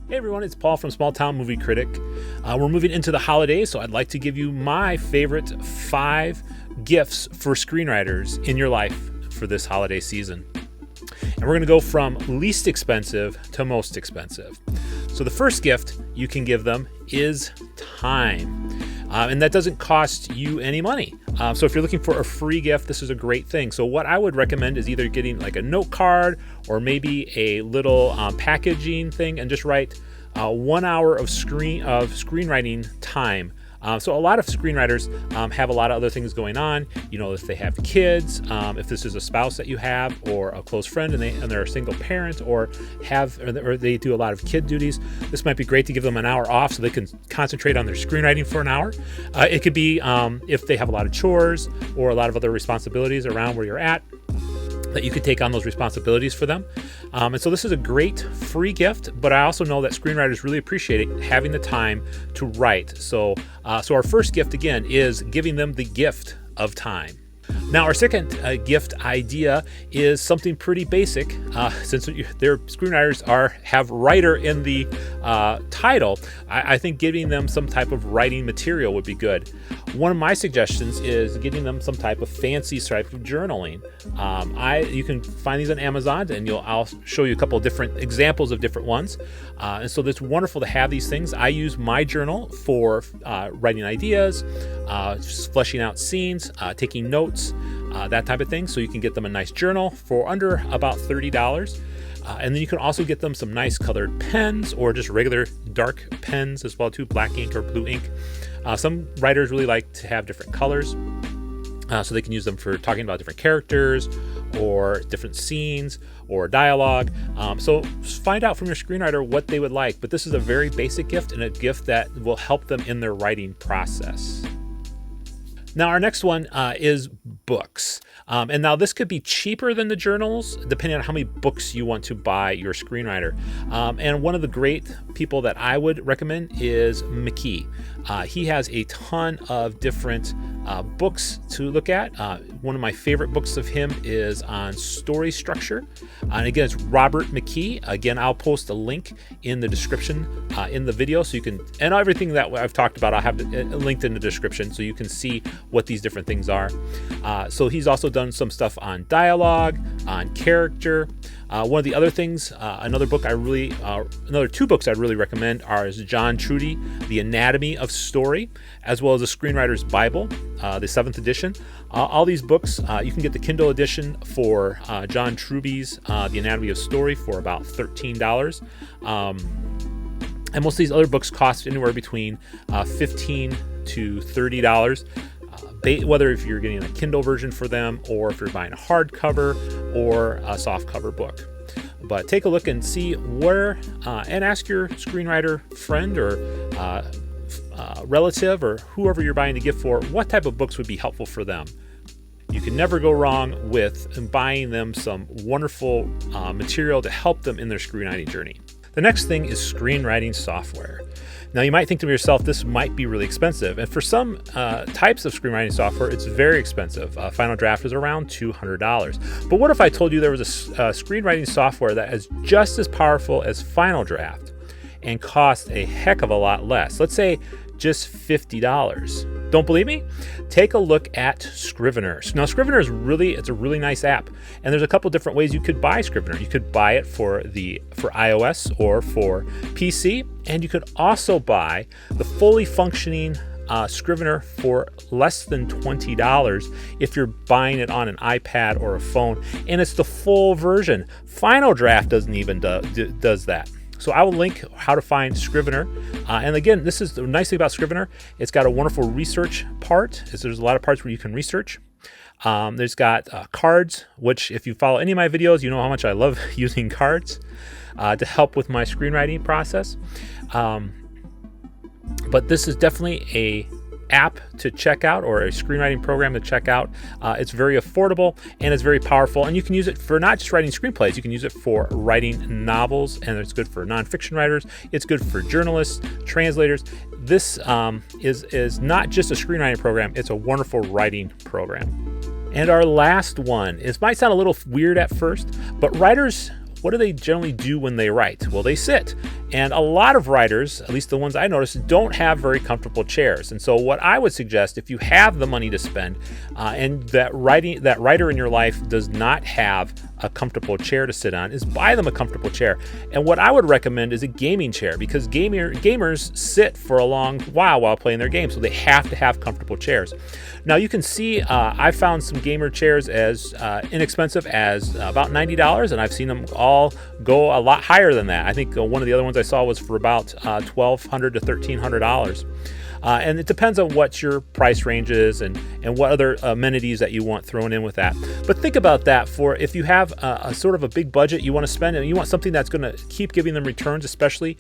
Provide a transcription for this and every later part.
Hey everyone, it's Paul from Small Town Movie Critic. We're moving into the holidays, so I'd like to give you my favorite 5 gifts for screenwriters in your life for this holiday season. And we're going to go from least expensive to most expensive. So the first gift you can give them is time. And that doesn't cost you any money. So if you're looking for a free gift, this is a great thing. So what I would recommend is either getting like a note card or maybe a little packaging thing and just write 1 hour of screenwriting time. So a lot of screenwriters have a lot of other things going on. You know, if they have kids, if this is a spouse that you have, or a close friend, and they're a single parent, or they do a lot of kid duties, this might be great to give them an hour off so they can concentrate on their screenwriting for an hour. It could be if they have a lot of chores or a lot of other responsibilities around where you're at, that you could take on those responsibilities for them. And so this is a great free gift, but I also know that screenwriters really appreciate it, having the time to write. So our first gift, again, is giving them the gift of time. Now, our second gift idea is something pretty basic. Since their screenwriters have writer in the title, I think giving them some type of writing material would be good. One of my suggestions is getting them some type of fancy type of journaling. You can find these on Amazon, and I'll show you a couple of different examples of different ones. And so it's wonderful to have these things. I use my journal for writing ideas, fleshing out scenes, taking notes, that type of thing. So you can get them a nice journal for under about $30. And then you can also get them some nice colored pens or just regular dark pens as well too, black ink or blue ink. Some writers really like to have different colors, so they can use them for talking about different characters or different scenes or dialogue. So find out from your screenwriter what they would like. But this is a very basic gift and a gift that will help them in their writing process. Now, our next one is books. And now this could be cheaper than the journals, depending on how many books you want to buy your screenwriter. And one of the great people that I would recommend is McKee. He has a ton of different books to look at. One of my favorite books of him is on story structure. And again, it's Robert McKee. Again, I'll post a link in the description in the video, so you can, and everything that I've talked about, I'll have it linked in the description so you can see what these different things are. So he's also done some stuff on dialogue, on character. One of the other things, another two books I'd really recommend is John Trudy, The Anatomy of Story, as well as the Screenwriter's Bible, the 7th edition. All these books, you can get the Kindle edition for John Truby's The Anatomy of Story for about $13. And most of these other books cost anywhere between $15 to $30. Whether if you're getting a Kindle version for them or if you're buying a hardcover or a softcover book. But take a look and see where, and ask your screenwriter friend or relative or whoever you're buying the gift for, what type of books would be helpful for them. You can never go wrong with buying them some wonderful material to help them in their screenwriting journey. The next thing is screenwriting software. Now, you might think to yourself, this might be really expensive. And for some types of screenwriting software, it's very expensive. Final Draft is around $200. But what if I told you there was a screenwriting software that is just as powerful as Final Draft and costs a heck of a lot less? Let's say just $50. Don't believe me? Take a look at Scrivener. Now, Scrivener it's a really nice app, and there's a couple different ways you could buy Scrivener. You could buy it for iOS or for PC, and you could also buy the fully functioning Scrivener for less than $20 if you're buying it on an iPad or a phone, and it's the full version. Final Draft doesn't even does that. So I will link how to find Scrivener. And again, this is the nice thing about Scrivener. It's got a wonderful research part. There's a lot of parts where you can research. There's got cards, which if you follow any of my videos, you know how much I love using cards to help with my screenwriting process. But this is definitely a app to check out, or a screenwriting program to check out. It's very affordable and it's very powerful, and you can use it for not just writing screenplays. You can use it for writing novels, and it's good for nonfiction writers. It's good for journalists, translators. This is not just a screenwriting program, it's a wonderful writing program. And our last one might sound a little weird at first, but writers, what do they generally do when they write? Well, they sit And a lot of writers, at least the ones I noticed, don't have very comfortable chairs. And so what I would suggest, if you have the money to spend and that writer in your life does not have a comfortable chair to sit on, is buy them a comfortable chair. And what I would recommend is a gaming chair, because gamers sit for a long while playing their game, so they have to have comfortable chairs. Now you can see I found some gamer chairs as inexpensive as about $90, and I've seen them all go a lot higher than that. I think one of the other ones I saw was for about $1,200 to $1,300. And it depends on what your price range is and what other amenities that you want thrown in with that. But think about that for if you have a sort of a big budget you want to spend and you want something that's going to keep giving them returns, especially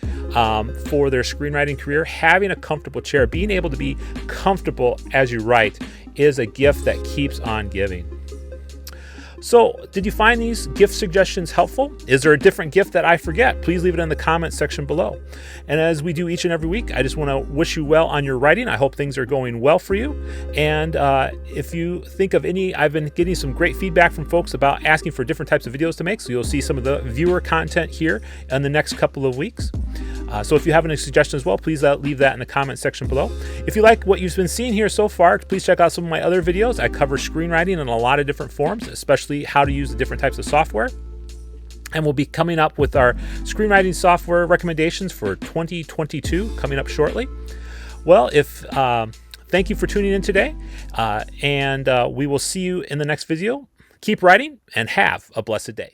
for their screenwriting career. Having a comfortable chair, being able to be comfortable as you write, is a gift that keeps on giving. So, did you find these gift suggestions helpful? Is there a different gift that I forget? Please leave it in the comment section below. And as we do each and every week, I just want to wish you well on your writing. I hope things are going well for you. And if you think of any, I've been getting some great feedback from folks about asking for different types of videos to make. So you'll see some of the viewer content here in the next couple of weeks. So if you have any suggestions as well, please leave that in the comment section below. If you like what you've been seeing here so far, please check out some of my other videos. I cover screenwriting in a lot of different forms, especially how to use the different types of software. And we'll be coming up with our screenwriting software recommendations for 2022 coming up shortly. Well, thank you for tuning in today, and we will see you in the next video. Keep writing and have a blessed day.